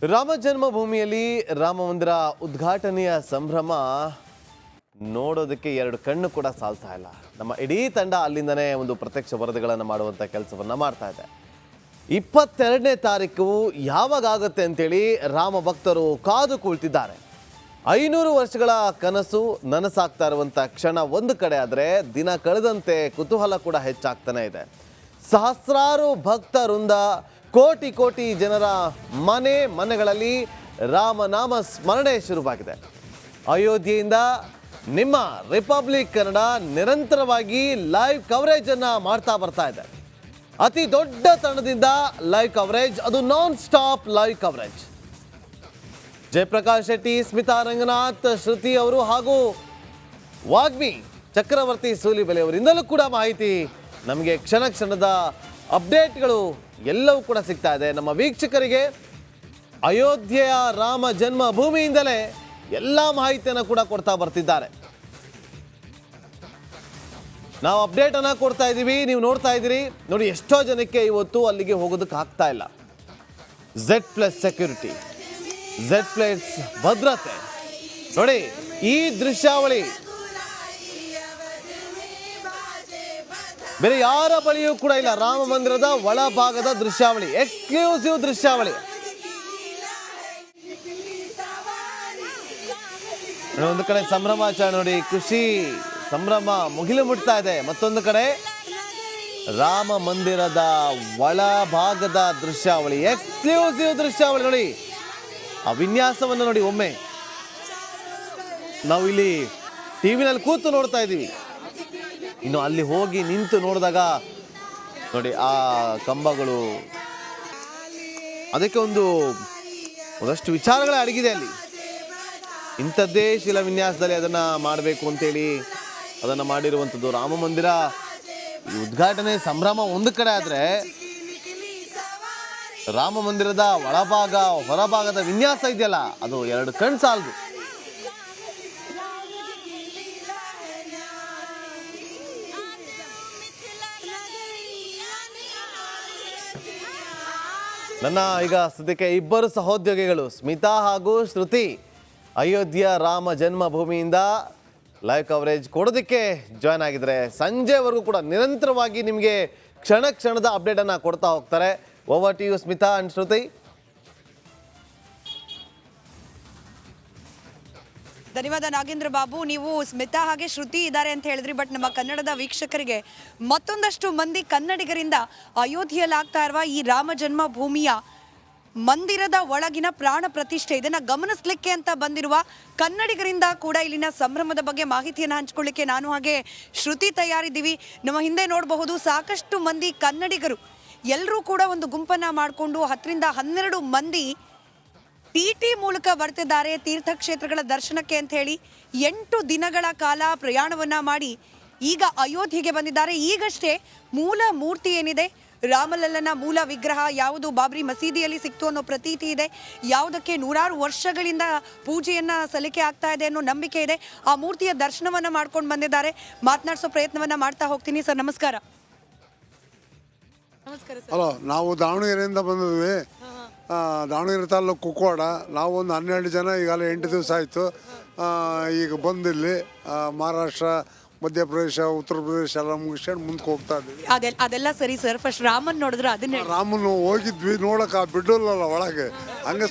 ರಾಮ ಜನ್ಮಭೂಮಿಯಲ್ಲಿ ರಾಮ ಮಂದಿರ ಉದ್ಘಾಟನೆಯ ಸಂಭ್ರಮ ನೋಡೋದಕ್ಕೆ ಎರಡು ಕಣ್ಣು ಕೂಡ ಸಾಲ್ತಾ ಇಲ್ಲ. ನಮ್ಮ ಇಡೀ ತಂಡ ಅಲ್ಲಿಂದನೇ ಒಂದು ಪ್ರತ್ಯಕ್ಷ ವರದಿಗಳನ್ನು ಮಾಡುವಂಥ ಕೆಲಸವನ್ನು ಮಾಡ್ತಾ ಇದೆ. 22ನೇ ತಾರೀಕು ಯಾವಾಗ ಆಗುತ್ತೆ ಅಂತೇಳಿ ರಾಮ ಭಕ್ತರು ಕಾದು ಕುಳಿತಿದ್ದಾರೆ. 500 ವರ್ಷಗಳ ಕನಸು ನನಸಾಗ್ತಾ ಇರುವಂಥ ಕ್ಷಣ ಒಂದು ಕಡೆ ಆದರೆ, ದಿನ ಕಳೆದಂತೆ ಕುತೂಹಲ ಕೂಡ ಹೆಚ್ಚಾಗ್ತಾನೆ ಇದೆ. ಸಹಸ್ರಾರು ಭಕ್ತ ವೃಂದ, ಕೋಟಿ ಕೋಟಿ ಜನರ ಮನೆಗಳಲ್ಲಿ ರಾಮನಾಮ ಸ್ಮರಣೆ ಶುರುವಾಗಿದೆ. ಅಯೋಧ್ಯೆಯಿಂದ ನಿಮ್ಮ ರಿಪಬ್ಲಿಕ್ ಕನ್ನಡ ನಿರಂತರವಾಗಿ ಲೈವ್ ಕವರೇಜ್ ಅನ್ನ ಮಾಡ್ತಾ ಬರ್ತಾ ಇದೆ. ಅತಿ ದೊಡ್ಡ ತಂಡದಿಂದ ಲೈವ್ ಕವರೇಜ್, ಅದು non stop live coverage. Jayaprakash Shetty, Smitha Ranganath, Shruti ಅವರು ಹಾಗೂ ವಾಗ್ಮಿ ಚಕ್ರವರ್ತಿ ಸೂಲಿಬೆಲೆ ಅವರಿಂದಲೂ ಕೂಡ ಮಾಹಿತಿ ನಮಗೆ ಕ್ಷಣ ಕ್ಷಣದ ಅಪ್ಡೇಟ್ಗಳು ಎಲ್ಲವೂ ಕೂಡ ಸಿಗ್ತಾ ಇದೆ. ನಮ್ಮ ವೀಕ್ಷಕರಿಗೆ ಅಯೋಧ್ಯೆಯ ರಾಮ ಜನ್ಮ ಭೂಮಿಯಿಂದಲೇ ಎಲ್ಲ ಮಾಹಿತಿಯನ್ನು ಕೂಡ ಕೊಡ್ತಾ ಬರ್ತಿದ್ದಾರೆ. ನಾವು ಅಪ್ಡೇಟ್ ಅನ್ನ ಕೊಡ್ತಾ ಇದ್ದೀವಿ, ನೀವು ನೋಡ್ತಾ ಇದ್ದೀರಿ. ನೋಡಿ, ಎಷ್ಟೋ ಜನಕ್ಕೆ ಇವತ್ತು ಅಲ್ಲಿಗೆ ಹೋಗೋದಕ್ಕೆ ಆಗ್ತಾ ಇಲ್ಲ. Z+ ಸೆಕ್ಯೂರಿಟಿ, Z+ ಭದ್ರತೆ. ನೋಡಿ ಈ ದೃಶ್ಯಾವಳಿ ಬೇರೆ ಯಾರ ಬಳಿಯೂ ಕೂಡ ಇಲ್ಲ. ರಾಮ ಮಂದಿರದ ಒಳಭಾಗದ ದೃಶ್ಯಾವಳಿ, ಎಕ್ಸ್ಕ್ಲೂಸಿವ್ ದೃಶ್ಯಾವಳಿ. ಒಂದು ಕಡೆ ಸಂಭ್ರಮಾಚರಣೆ ನೋಡಿ, ಖುಷಿ ಸಂಭ್ರಮ ಮುಗಿಲು ಮುಟ್ತಾ ಇದೆ. ಮತ್ತೊಂದು ಕಡೆ ರಾಮ ಮಂದಿರದ ಒಳಭಾಗದ ದೃಶ್ಯಾವಳಿ, ಎಕ್ಸ್ಕ್ಲೂಸಿವ್ ದೃಶ್ಯಾವಳಿ. ನೋಡಿ ಆ ವಿನ್ಯಾಸವನ್ನು ನೋಡಿ. ಒಮ್ಮೆ ನಾವು ಇಲ್ಲಿ ಟಿವಿನಲ್ಲಿ ಕೂತು ನೋಡ್ತಾ ಇದ್ದೀವಿ, ಇನ್ನು ಅಲ್ಲಿ ಹೋಗಿ ನಿಂತು ನೋಡಿದಾಗ ನೋಡಿ ಆ ಕಂಬಗಳು, ಅದಕ್ಕೆ ಒಂದಷ್ಟು ವಿಚಾರಗಳೇ ಅಡಗಿದೆ ಅಲ್ಲಿ. ಇಂಥದ್ದೇ ಶಿಲಾನ್ಯಾಸದಲ್ಲಿ ಅದನ್ನು ಮಾಡಬೇಕು ಅಂತೇಳಿ ಅದನ್ನು ಮಾಡಿರುವಂಥದ್ದು. ರಾಮ ಮಂದಿರ ಉದ್ಘಾಟನೆ ಸಂಭ್ರಮ ಒಂದು ಕಡೆ ಆದರೆ, ರಾಮ ಮಂದಿರದ ಒಳಭಾಗ ಹೊರಭಾಗದ ವಿನ್ಯಾಸ ಇದೆಯಲ್ಲ, ಅದು ಎರಡು ಕಣ್ಣು ಸಾಲದು. ನನ್ನ ಈಗ ಸದ್ಯಕ್ಕೆ ಇಬ್ಬರು ಸಹೋದ್ಯೋಗಿಗಳು ಸ್ಮಿತಾ ಹಾಗೂ ಶ್ರುತಿ ಅಯೋಧ್ಯೆಯ ರಾಮ ಜನ್ಮಭೂಮಿಯಿಂದ ಲೈವ್ ಕವರೇಜ್ ಕೊಡೋದಕ್ಕೆ ಜಾಯ್ನ್ ಆಗಿದ್ದಾರೆ. ಸಂಜೆವರೆಗೂ ಕೂಡ ನಿರಂತರವಾಗಿ ನಿಮಗೆ ಕ್ಷಣ ಕ್ಷಣದ ಅಪ್ಡೇಟನ್ನು ಕೊಡ್ತಾ ಹೋಗ್ತಾರೆ. Over to you Smitha and Shruti. ಧನ್ಯವಾದ ನಾಗೇಂದ್ರ ಬಾಬು. ನೀವು ಸ್ಮಿತಾ ಹಾಗೆ ಶ್ರುತಿ ಇದ್ದಾರೆ ಅಂತ ಹೇಳಿದ್ರಿ, ಬಟ್ ನಮ್ಮ ಕನ್ನಡದ ವೀಕ್ಷಕರಿಗೆ ಮತ್ತೊಂದಷ್ಟು ಮಂದಿ ಕನ್ನಡಿಗರಿಂದ ಅಯೋಧ್ಯೆಯಲ್ಲಿ ಆಗ್ತಾ ಇರುವ ಈ ರಾಮ ಜನ್ಮಭೂಮಿಯ ಮಂದಿರದ ಒಳಗಿನ ಪ್ರಾಣ ಪ್ರತಿಷ್ಠೆ ಇದನ್ನ ಗಮನಿಸ್ಲಿಕ್ಕೆ ಅಂತ ಬಂದಿರುವ ಕನ್ನಡಿಗರಿಂದ ಕೂಡ ಇಲ್ಲಿನ ಸಂಭ್ರಮದ ಬಗ್ಗೆ ಮಾಹಿತಿಯನ್ನು ಹಂಚಿಕೊಳ್ಳಿಕ್ಕೆ ನಾನು ಹಾಗೆ ಶ್ರುತಿ ತಯಾರಿದ್ದೀವಿ. ನಮ್ಮ ಹಿಂದೆ ನೋಡಬಹುದು ಸಾಕಷ್ಟು ಮಂದಿ ಕನ್ನಡಿಗರು ಎಲ್ಲರೂ ಕೂಡ ಒಂದು ಗುಂಪನ್ನ ಮಾಡಿಕೊಂಡು 10 ರಿಂದ 12 ಮಂದಿ TT ಮೂಲಕ ಬರ್ತಿದ್ದಾರೆ ತೀರ್ಥಕ್ಷೇತ್ರಗಳ ದರ್ಶನಕ್ಕೆ ಅಂತ ಹೇಳಿ. 8 ದಿನಗಳ ಕಾಲ ಪ್ರಯಾಣವನ್ನ ಮಾಡಿ ಈಗ ಅಯೋಧ್ಯೆಗೆ ಬಂದಿದ್ದಾರೆ. ಈಗಷ್ಟೇ ಮೂಲ ಮೂರ್ತಿ ಏನಿದೆ, ರಾಮಲಲ್ಲನ ಮೂಲ ವಿಗ್ರಹ ಯಾವುದು ಬಾಬ್ರಿ ಮಸೀದಿಯಲ್ಲಿ ಸಿಕ್ತು ಅನ್ನೋ ಪ್ರತೀತಿ ಇದೆ, ಯಾವುದಕ್ಕೆ ನೂರಾರು ವರ್ಷಗಳಿಂದ ಪೂಜೆಯನ್ನ ಸಲ್ಲಿಕೆ ಆಗ್ತಾ ಇದೆ ಅನ್ನೋ ನಂಬಿಕೆ ಇದೆ. ಆ ಮೂರ್ತಿಯ ದರ್ಶನವನ್ನ ಮಾಡ್ಕೊಂಡು ಬಂದಿದ್ದಾರೆ. ಮಾತನಾಡಿಸೋ ಪ್ರಯತ್ನವನ್ನ ಮಾಡ್ತಾ ಹೋಗ್ತೀನಿ. ಸರ್ ನಮಸ್ಕಾರ. ನಮಸ್ಕಾರ ಸರ್. ಹಲೋ, ನಾವು ದಾವಣಗೆರೆಯಿಂದ ಬಂದಿದ್ವಿ. ದಾವಣಗೆರೆ ತಾಲೂಕು ಕುಕ್ಕವಾಡ. ನಾವು ಒಂದು 12 ಜನ, ಈಗಾಗಲೇ 8 ದಿವಸ ಆಯಿತು. ಈಗ ಬಂದಿಲ್ಲಿ ಮಹಾರಾಷ್ಟ್ರ, ಮಧ್ಯಪ್ರದೇಶ, ಉತ್ತರ ಪ್ರದೇಶ ಎಲ್ಲ ಮುಗಿಸ್ಕೊಂಡು ಮುಂದಕ್ಕೆ ಹೋಗ್ತಾ ಇದ್ವಿ. ಅದೆಲ್ಲ ಸರಿ ಸರ್. ಫಸ್ಟ್ ರಾಮನ್ ನೋಡಿದ್ರೆ ಅದನ್ನ ರಾಮನ್ ಹೋಗಿದ್ವಿ ನೋಡಕ್ಕೆ, ಬಿಡೋಲ್ಲ ಒಳಗೆ. ಹಂಗೆ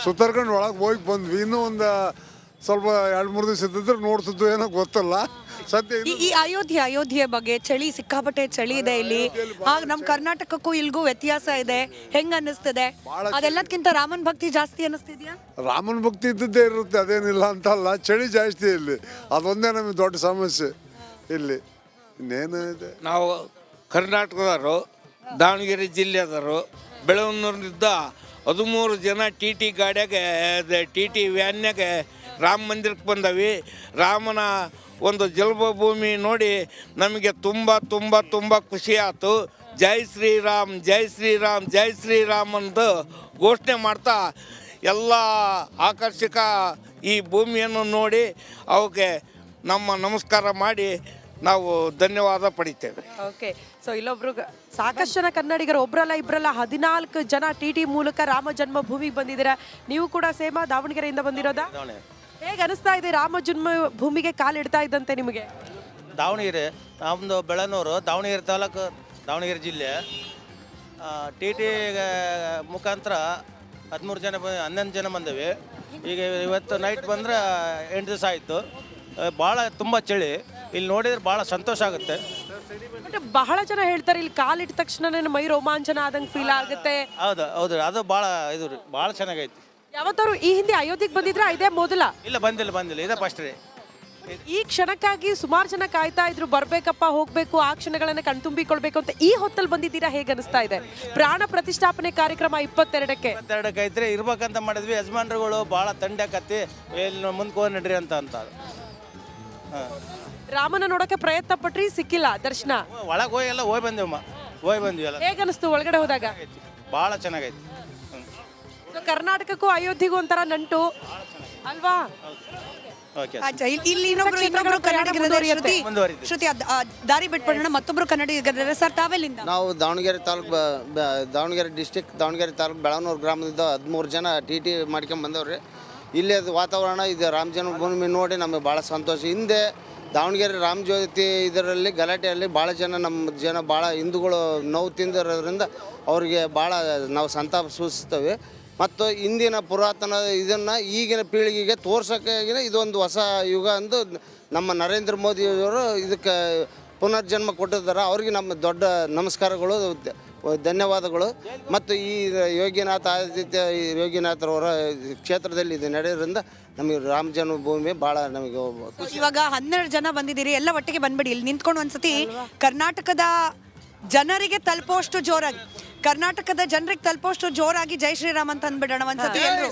ಸುತ್ತರ್ಕೊಂಡು ಒಳಗೆ ಹೋಗಿ ಬಂದ್ವಿ. ಇನ್ನೂ ಒಂದು ಸ್ವಲ್ಪ 2-3 ದಿವಸ ಇದ್ದಿದ್ರೆ ನೋಡ್ತಿದ್ವಿ, ಏನೋ ಗೊತ್ತಲ್ಲ. ಸದ್ಯ ಈ ಅಯೋಧ್ಯೆ ಬಗ್ಗೆ ಚಳಿ, ಸಿಕ್ಕಾಪಟ್ಟೆ ಚಳಿ ಇದೆ ಇಲ್ಲಿ. ನಮ್ಮ ಕರ್ನಾಟಕಕ್ಕೂ ಇಲ್ಗೂ ವ್ಯತ್ಯಾಸ ಇದೆ. ಹೆಂಗ್ ಅನ್ನಿಸ್ತದೆ? ಅದೆಲ್ಲದಕ್ಕಿಂತ ರಾಮನ್ ಭಕ್ತಿ ಜಾಸ್ತಿ ಅನ್ನಿಸ್ತಿದ್ಯಾ? ರಾಮನ್ ಭಕ್ತಿ ಇದ್ದದ್ದೇ ಇರುತ್ತೆ, ಅದೇನಿಲ್ಲ ಅಂತಲ್ಲ. ಚಳಿ ಜಾಸ್ತಿ ಇಲ್ಲಿ, ಅದೊಂದೇ ನಮಗೆ ದೊಡ್ಡ ಸಮಸ್ಯೆ ಇಲ್ಲಿ. ಇನ್ನೇನು ಇದೆ, ನಾವು ಕರ್ನಾಟಕದವರು, ದಾವಣಗೆರೆ ಜಿಲ್ಲೆದವರು. ಬೆಳವನ್ನೂರಿನಿಂದ 13 ಜನ TT ಗಾಡಿಯಾಗೆ, TT ವ್ಯಾನ್ಯಾಗೆ ರಾಮ ಮಂದಿರಕ್ಕೆ ಬಂದವಿ. ರಾಮನ ಒಂದು ಜನ್ಮಭೂಮಿ ನೋಡಿ ನಮಗೆ ತುಂಬ ತುಂಬ ತುಂಬ ಖುಷಿ ಆಯ್ತು. ಜೈ ಶ್ರೀರಾಮ್, ಜೈ ಶ್ರೀರಾಮ್, ಜೈ ಶ್ರೀರಾಮ್ ಅಂತ ಘೋಷಣೆ ಮಾಡ್ತಾ ಎಲ್ಲ ಆಕರ್ಷಕ ಈ ಭೂಮಿಯನ್ನು ನೋಡಿ ಅವಕ್ಕೆ ನಮ್ಮ ನಮಸ್ಕಾರ ಮಾಡಿ ನಾವು ಧನ್ಯವಾದ ಪಡಿತೇವೆ. ಓಕೆ, ಸೊ ಇಲ್ಲೊಬ್ರು ಸಾಕಷ್ಟು ಜನ ಕನ್ನಡಿಗರು, ಒಬ್ರಲ್ಲ ಇಬ್ರಲ್ಲ 14 ಜನ ಟಿ ಮೂಲಕ ರಾಮ ಜನ್ಮಭೂಮಿಗೆ ಬಂದಿದ್ದೀರಾ. ನೀವು ಕೂಡ ಸೇಮ ದಾವಣಗೆರೆಯಿಂದ ಬಂದಿರೋದಾ? ಹೇಗೆ ಅನಿಸ್ತಾ ಇದೆ ರಾಮ ಜನ್ಮಭೂಮಿಗೆ ಕಾಲಿಡ್ತಾ ಇದ್ದಂತೆ ನಿಮಗೆ? ದಾವಣಗೆರೆ, ನಮ್ಮದು ಬೆಳನೂರು, ದಾವಣಗೆರೆ ತಾಲೂಕು, ದಾವಣಗೆರೆ ಜಿಲ್ಲೆ. ಟಿ ಮುಖಾಂತರ 13 ಜನ 11 ಜನ ಬಂದೇವೆ. ಈಗ ಇವತ್ತು ನೈಟ್ ಬಂದರೆ 8 ದಿವಸ ಆಯಿತು. ಭಾಳ ತುಂಬ ಚಳಿ, ಇಲ್ಲಿ ನೋಡಿದ್ರೆ ಭಾಳ ಸಂತೋಷ ಆಗುತ್ತೆ. ಬಟ್ ಬಹಳ ಜನ ಹೇಳ್ತಾರೆ ಇಲ್ಲಿ ಕಾಲಿಟ್ಟ ತಕ್ಷಣ ಮೈ ರೋಮಾಂಚನ ಆದಂಗೆ ಫೀಲ್ ಆಗುತ್ತೆ. ಹೌದು ಹೌದು, ಅದು ಭಾಳ ಇದು ರೀ, ಭಾಳ ಚೆನ್ನಾಗೈತಿ. ಯಾವತ್ತಾರು ಈ ಹಿಂದೆ ಅಯೋಧ್ಯೆಗೆ ಬಂದಿದ್ರೆ ಇದೇ ಮೊದಲ? ಇಲ್ಲ, ಬಂದಿಲ್ಲ, ಇದೇ ಫಸ್ಟ್ ರೀ. ಈ ಕ್ಷಣಕ್ಕಾಗಿ ಸುಮಾರು ಜನ ಕಾಯ್ತಾ ಇದ್ರು, ಬರ್ಬೇಕಪ್ಪ, ಹೋಗ್ಬೇಕು, ಆ ಕ್ಷಣಗಳನ್ನ ಕಣ್ತುಂಬಿಕೊಳ್ಬೇಕು ಅಂತ. ಈ ಹೊತ್ತಲ್ಲಿ ಬಂದಿದ್ದೀರಾ, ಹೇಗೆ ಅನಿಸ್ತಾ ಇದೆ? ಪ್ರಾಣ ಪ್ರತಿಷ್ಠಾಪನೆ ಕಾರ್ಯಕ್ರಮ 22ಕ್ಕೆ ಐತ್ರಿ, ಇರ್ಬೇಕಂತ ಮಾಡಿದ್ವಿ. ಯಜಮಾನ್ರುಗಳು ಭಾಳ ತಂಡಕತ್ತಿ ಇಲ್ಲಿ ಮುಂದಕ್ಕೆ ಹೋಗಿ ನಡ್ರಿ ಅಂತ ರಾಮನ ನೋಡಕ್ಕೆ ಪ್ರಯತ್ನ ಪಟ್ರಿ, ಸಿಕ್ಕಿಲ್ಲ ದರ್ಶನ. ಒಳಗೆ ಹೋಗಿ ಎಲ್ಲ ಹೋಗಿ ಬಂದ್ವಿ ಎಲ್ಲ. ಹೇಗೆ ಅನಿಸ್ತು ಒಳಗಡೆ ಹೋದಾಗ? ಭಾಳ ಚೆನ್ನಾಗೈತಿ. ಸೊ ಕರ್ನಾಟಕಕ್ಕೂ ಅಯೋಧ್ಯೆಗೂ ಒಂಥರ ನಂಟು ಅಲ್ವಾ? ಓಕೆ, ಆಯ್ತಾ, ಇಲ್ಲಿ ಇನ್ನೊಬ್ರು ಕನ್ನಡಿಗರಿದ್ದಾರೆ. ಶ್ರುತಿ ದಾರಿ ಬಿಟ್ಬಿಡೋಣ, ಮತ್ತೊಬ್ರು ಕನ್ನಡಿಗರಿದ್ದಾರೆ. ಸರ್, ತಾವೆಲ್ಲಿಂದ? ನಾವು ದಾವಣಗೆರೆ ತಾಲೂಕು, ದಾವಣಗೆರೆ ಡಿಸ್ಟಿಕ್, ದಾವಣಗೆರೆ ತಾಲೂಕು ಬೆಳನೂರು ಗ್ರಾಮದಿಂದ 13 ಜನ ಟಿ ಮಾಡ್ಕೊಂಡ್ ಬಂದವ್ರಿ. ಇಲ್ಲೇ ವಾತಾವರಣ ಇದು ರಾಮ ಜನ್ಮಭೂಮಿ ನೋಡಿ ನಮಗೆ ಭಾಳ ಸಂತೋಷ. ಹಿಂದೆ ದಾವಣಗೆರೆ ರಾಮ ಜ್ಯೋತಿ ಇದರಲ್ಲಿ ಗಲಾಟೆಯಲ್ಲಿ ಭಾಳ ಜನ ಭಾಳ ಹಿಂದೂಗಳು ನೋವು ತಿಂದಿರೋದ್ರಿಂದ ಅವ್ರಿಗೆ ಭಾಳ ನಾವು ಸಂತಾಪ ಸೂಚಿಸ್ತೇವೆ. ಮತ್ತು ಇಂದಿನ ಪುರಾತನ ಇದನ್ನು ಈಗಿನ ಪೀಳಿಗೆಗೆ ತೋರ್ಸೋಕ್ಕೆ ಇದೊಂದು ಹೊಸ ಯುಗ ಅಂದು ನಮ್ಮ ನರೇಂದ್ರ ಮೋದಿಯವರು ಇದಕ್ಕೆ ಪುನರ್ಜನ್ಮ ಕೊಟ್ಟಿದ್ದಾರೆ. ಅವ್ರಿಗೆ ನಮ್ಮ ದೊಡ್ಡ ನಮಸ್ಕಾರಗಳು, ಧನ್ಯವಾದಗಳು. ಮತ್ತು ಈ ಯೋಗಿನಾಥರವರ ಕ್ಷೇತ್ರದಲ್ಲಿ ಇದು ನಡೆಯೋದ್ರಿಂದ ನಮಗೆ ರಾಮ ಜನ್ಮಭೂಮಿ ಭಾಳ ನಮಗೆ ಖುಷಿ. ಇವಾಗ 12 ಜನ ಬಂದಿದ್ದೀರಿ, ಎಲ್ಲ ಒಟ್ಟಿಗೆ ಬಂದ್ಬಿಡಿ. ಇಲ್ಲಿ ನಿಂತ್ಕೊಂಡು ಒಂದ್ಸತಿ ಕರ್ನಾಟಕದ ಜನರಿಗೆ ತಲುಪೋಷ್ಟು ಜೋರಾಗಿ, ಕರ್ನಾಟಕದ ಜನರಿಗೆ ತಲುಪೋಷ್ಟು ಜೋರಾಗಿ ಜೈ ಶ್ರೀರಾಮ್ ಅಂತ ಅಂದ್ಬಿಡೋಣ ಒಂದ್ಸತಿ ಎಲ್ರು.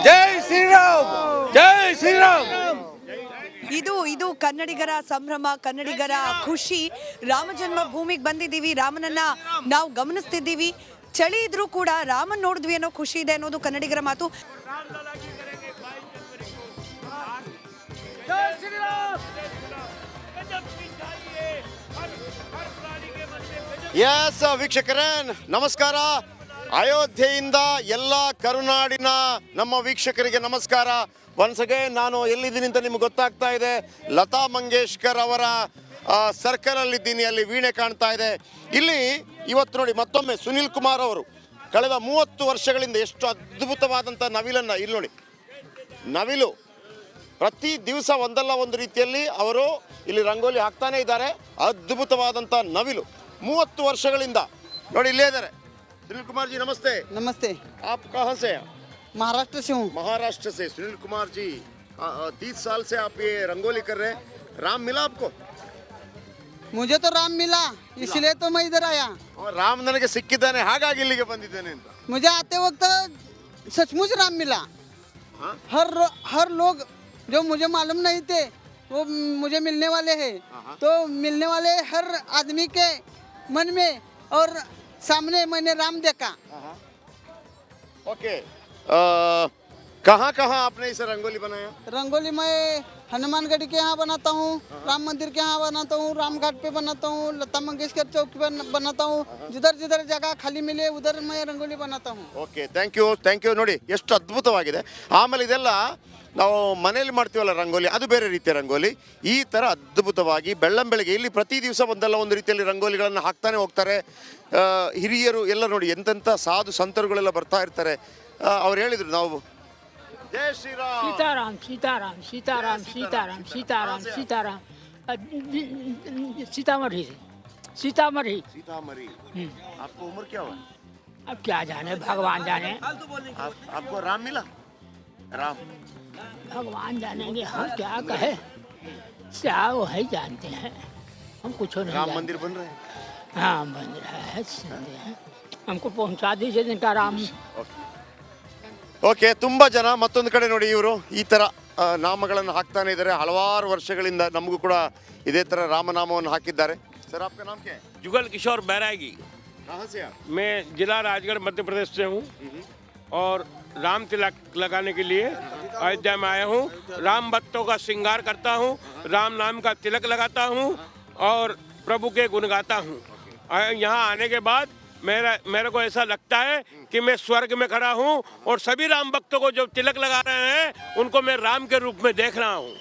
ಜೈ ಶ್ರೀರಾಮ್, ಜೈ ಶ್ರೀರಾಮ್. ಇದು ಕನ್ನಡಿಗರ ಸಂಭ್ರಮ, ಕನ್ನಡಿಗರ ಖುಷಿ. ರಾಮ ಜನ್ಮ ಭೂಮಿಗೆ ಬಂದಿದ್ದೀವಿ, ರಾಮನನ್ನ ನಾವು ಗಮನಿಸ್ತಿದ್ದೀವಿ. ಚಳಿ ಇದ್ರೂ ಕೂಡ ರಾಮನ್ ನೋಡಿದ್ವಿ ಅನ್ನೋ ಖುಷಿ ಇದೆ ಅನ್ನೋದು ಕನ್ನಡಿಗರ ಮಾತು. ಎಸ್ ವೀಕ್ಷಕರೇ, ನಮಸ್ಕಾರ. ಅಯೋಧ್ಯೆಯಿಂದ ಎಲ್ಲ ಕರುನಾಡಿನ ನಮ್ಮ ವೀಕ್ಷಕರಿಗೆ ನಮಸ್ಕಾರ. ಒನ್ಸ್ ಅಗೇನ್ ನಾನು ಎಲ್ಲಿದ್ದೀನಿ ಅಂತ ನಿಮ್ಗೆ ಗೊತ್ತಾಗ್ತಾ ಇದೆ. ಲತಾ ಮಂಗೇಶ್ಕರ್ ಅವರ ಸರ್ಕಲಲ್ಲಿದ್ದೀನಿ, ಅಲ್ಲಿ ವೀಣೆ ಕಾಣ್ತಾ ಇದೆ. ಇಲ್ಲಿ ಇವತ್ತು ನೋಡಿ ಮತ್ತೊಮ್ಮೆ ಸುನಿಲ್ ಕುಮಾರ್ ಅವರು ಕಳೆದ 30 ವರ್ಷಗಳಿಂದ ಎಷ್ಟು ಅದ್ಭುತವಾದಂಥ ನವಿಲನ್ನು, ಇಲ್ಲಿ ನೋಡಿ ನವಿಲು ಪ್ರತಿ ದಿವಸ ಒಂದಲ್ಲ ಒಂದು ರೀತಿಯಲ್ಲಿ ಅವರು ಇಲ್ಲಿ ರಂಗೋಲಿ ಹಾಕ್ತಾನೆ ಇದ್ದಾರೆ. ಅದ್ಭುತವಾದಂಥ ನವಿಲು 30 ವರ್ಷಗಳಿಂದ ನೋಡಿ ಇಲ್ಲೇ ಇದ್ದಾರೆ. सुनील कुमार जी नमस्ते। नमस्ते। आप कहाँ से हैं? महाराष्ट्र से हूँ। महाराष्ट्र से। सुनील कुमार जी 30 साल से आप ये रंगोली कर रहे हैं, राम मिला आपको? मुझे तो राम मिला, इसलिए तो मैं इधर आया। और राम ನನಗೆ ಸಿಕ್ಕಿದ್ದಾನೆ, ಹಾಗಾಗಿ ಇಲ್ಲಿಗೆ ಬಂದಿದ್ದೇನೆ ಅಂತ. मुझे आते वक्त सचमुच राम मिला। हर लोग जो मुझे मालूम नहीं थे वो मुझे मिलने वाले हैं। तो मिलने वाले हर आदमी के मन में और सामने मैंने राम देखा। ओके, कहाँ कहाँ आपने इसे रंगोली बनाया? रंगोली मैं हनुमानगढ़ी के यहाँ बनाता हूँ, राम मंदिर के यहाँ बनाता हूँ, रामघाट पे बनाता हूँ, लता मंगेशकर चौक पे बनाता हूँ। जिधर जिधर जगह खाली मिले उधर मैं रंगोली बनाता हूँ। Okay, thank you. ನೋಡಿ ಎಷ್ಟು ಅದ್ಭುತವಾಗಿದೆ. ಆಮೇಲೆ ಇದೆಲ್ಲ ನಾವು ಮನೆಯಲ್ಲಿ ಮಾಡ್ತೀವಲ್ಲ ರಂಗೋಲಿ, ಅದು ಬೇರೆ ರೀತಿಯ ರಂಗೋಲಿ. ಈ ಥರ ಅದ್ಭುತವಾಗಿ ಬೆಳ್ಳಂಬೆಳಗ್ಗೆ ಇಲ್ಲಿ ಪ್ರತಿ ದಿವಸ ಒಂದಲ್ಲ ಒಂದು ರೀತಿಯಲ್ಲಿ ರಂಗೋಲಿಗಳನ್ನು ಹಾಕ್ತಾನೆ ಹೋಗ್ತಾರೆ. ಹಿರಿಯರು ಎಲ್ಲ ನೋಡಿ ಎಂತೆಂಥ ಸಾಧು ಸಂತರುಗಳೆಲ್ಲ ಬರ್ತಾ ಇರ್ತಾರೆ. ಅವ್ರು ಹೇಳಿದರು ನಾವು ಜೈ ಶ್ರೀರಾಮ್, सीताराम सीताराम सीताराम सीताराम सीताराम सीताराम सीतामढ़ी से सीतामढ़ी। सीतामढ़ी। आपको उम्र क्या हुआ? अब क्या जाने, भगवान जाने। आपको राम मिला? राम भगवान जानेंगे, हम क्या कहे, क्या वो है जानते हैं, हम कुछ नहीं राम जानते। मंदिर बन रहे हैं? हाँ बन रहा है, सुनते हैं। हमको पहुंचा दीजिए जिनका राम। ಓಕೆ, ತುಂಬ ಜನ ಮತ್ತೊಂದು ಕಡೆ ನೋಡಿ ಇವರು ಈ ಥರ ನಾಮಗಳನ್ನು ಹಾಕ್ತಾನೆ ಇದ್ದಾರೆ. ಹಲವಾರು ವರ್ಷಗಳಿಂದ ನಮಗೂ ಕೂಡ ಇದೇ ಥರ ರಾಮನಾಮವನ್ನು ಹಾಕಿದ್ದಾರೆ. ಸರ್ आपका नाम क्या है? जुगल किशोर बैरागी। कहाँ से आप? मैं जिला राजगढ़ मध्य प्रदेश से हूँ और राम तिलक लगाने के लिए अयोध्या में आया हूँ। राम भक्तों का श्रृंगार करता हूँ, राम नाम का तिलक लगाता हूँ और प्रभु के गुण गाता हूँ। यहाँ आने के बाद मेरे को ऐसा लगता है कि मैं स्वर्ग में खड़ा हूँ और सभी राम भक्तों को जो तिलक लगा रहे हैं उनको मैं राम के रूप में देख रहा हूँ।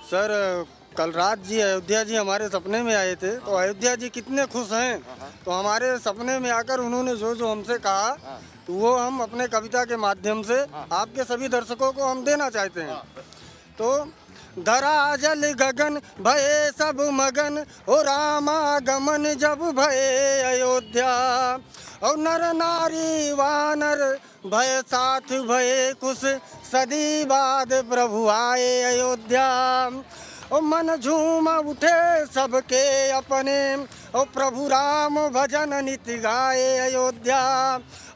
सर कल रात जी अयोध्या जी हमारे सपने में आए थे, तो अयोध्या जी कितने खुश हैं। तो हमारे सपने में आकर उन्होंने जो जो हमसे कहा तो वो हम अपने कविता के माध्यम से आपके सभी दर्शकों को हम देना चाहते हैं। तो धरा जल गगन भये सब मगन, हो रामागमन जब भये अयोध्या, और नर नारी वानर भय साथ भये कुश, सदी बाद प्रभु आए अयोध्या। ओ मन झूम उठे सबके अपने, ओ प्रभु राम भजन नित गाए अयोध्या।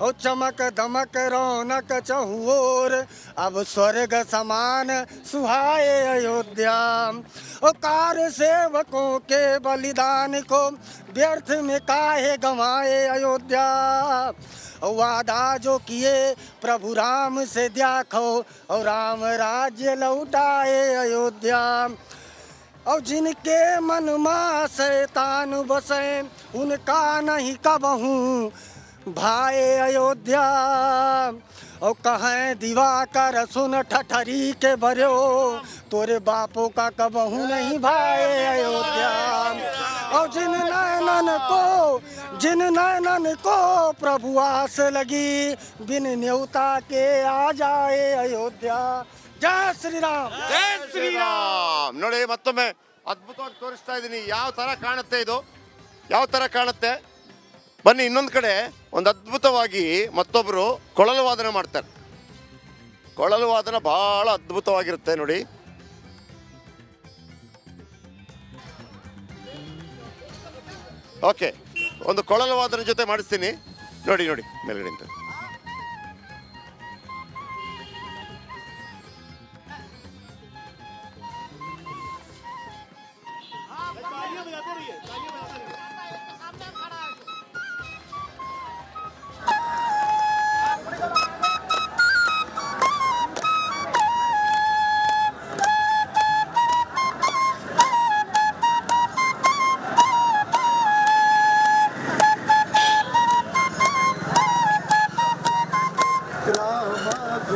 ओ चमक दमक रौनक चहुओर, अब स्वर्ग समान सुहाए अयोध्या। ओ कार सेवकों के बलिदान को, व्यर्थ में काहे गंवाए अयोध्या। वादा जो किए प्रभु राम से देखो, और राम राज्य लौटाए अयोध्या। और जिनके मन में शैतान बसे, उनका नहीं कबहूँ भाए अयोध्या। और कहें दिवाकर सुन ठठरी के भरो, तोरे बापों का कबहूँ नहीं भाए अयोध्या। और जिन नैनन को प्रभु आस लगी, बिन न्योता के आ जाए अयोध्या। जय श्री राम, ಜೈ ಶ್ರೀರಾಮ್. ನೋಡಿ ಮತ್ತೊಮ್ಮೆ ಅದ್ಭುತವಾಗಿ ತೋರಿಸ್ತಾ ಇದ್ದೀನಿ ಯಾವ ತರ ಕಾಣುತ್ತೆ ಇದು, ಯಾವ ತರ ಕಾಣುತ್ತೆ. ಬನ್ನಿ ಇನ್ನೊಂದು ಕಡೆ ಒಂದು ಅದ್ಭುತವಾಗಿ ಮತ್ತೊಬ್ಬರು ಕೊಳಲು ವಾದನ ಮಾಡ್ತಾರೆ. ಕೊಳಲು ವಾದನ ಬಹಳ ಅದ್ಭುತವಾಗಿರುತ್ತೆ ನೋಡಿ. ಓಕೆ, ಒಂದು ಕೊಳಲು ವಾದನ ಜೊತೆ ಮಾಡಿಸ್ತೀನಿ ನೋಡಿ ನೋಡಿ ಮೇಲ್ಗಡೆ.